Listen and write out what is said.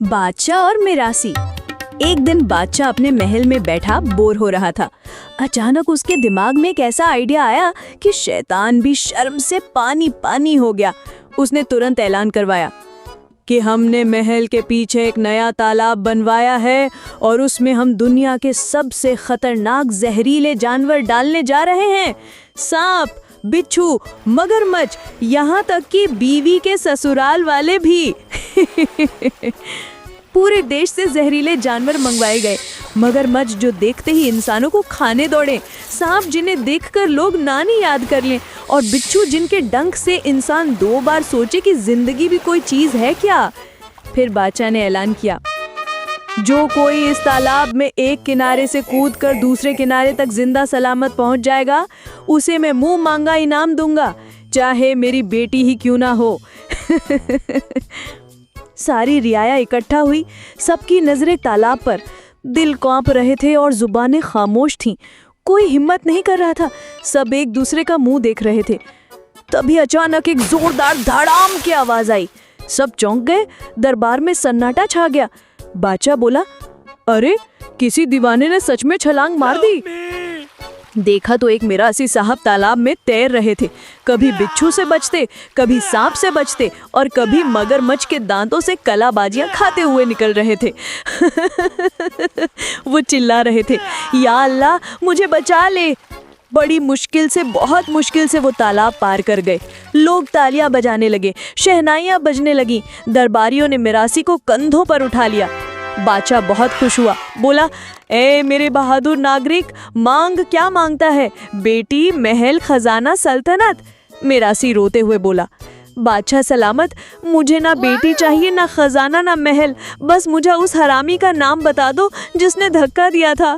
बादशाह और मिरासी। एक दिन बादशाह अपने महल में बैठा बोर हो रहा था। अचानक उसके दिमाग में एक ऐसा आइडिया आया कि शैतान भी शर्म से पानी पानी हो गया। उसने तुरंत ऐलान करवाया कि हमने महल के पीछे एक नया तालाब बनवाया है और उसमें हम दुनिया के सबसे खतरनाक जहरीले जानवर डालने जा रहे हैं। सांप, बिच्छू, मगरमच्छ, यहाँ तक कि बीवी के ससुराल वाले भी। पूरे देश से जहरीले जानवर मंगवाए गए। मगरमच्छ जो देखते ही इंसानों को खाने दौड़े, सांप जिन्हें देखकर लोग नानी याद कर लें, और बिच्छू जिनके डंक से इंसान 2 बार सोचे कि जिंदगी भी कोई चीज है क्या। फिर बादशाह ने ऐलान किया, जो कोई इस तालाब में एक किनारे से कूदकर दूसरे किनारे तक जिंदा सलामत पहुंच जाएगा, उसे मैं मुंह मांगा इनाम दूंगा, चाहे मेरी बेटी ही क्यों ना हो। सारी रियाया इकट्ठा हुई। सबकी नजरें तालाब पर। दिल कांप रहे थे और जुबानें खामोश थीं। कोई हिम्मत नहीं कर रहा था। सब एक दूसरे का मुंह देख रहे थे। तभी अचानक एक जोरदार धड़ाम की आवाज आई। सब चौंक गए। दरबार में सन्नाटा छा गया। बादशाह बोला, अरे किसी दीवाने ने सच में छलांग मार दी। देखा तो एक मिरासी साहब तालाब में तैर रहे थे। कभी बिच्छू से बचते, कभी सांप से बचते और कभी मगरमच्छ के दांतों से कलाबाजियां खाते हुए निकल रहे थे। वो चिल्ला रहे थे, या अल्लाह मुझे बचा ले। बड़ी मुश्किल से, बहुत मुश्किल से वो तालाब पार कर गए। लोग तालियां बजाने लगे, शहनाइयां बजने लगी। दरबारियों ने मिरासी को कंधों पर उठा लिया। बादशाह बहुत खुश हुआ। बोला, ए मेरे बहादुर नागरिक, मांग क्या मांगता है? बेटी, महल, खजाना, सल्तनत? मिरासी रोते हुए बोला, बादशाह सलामत, मुझे ना बेटी चाहिए, ना खजाना, ना महल। बस मुझे उस हरामी का नाम बता दो जिसने धक्का दिया था।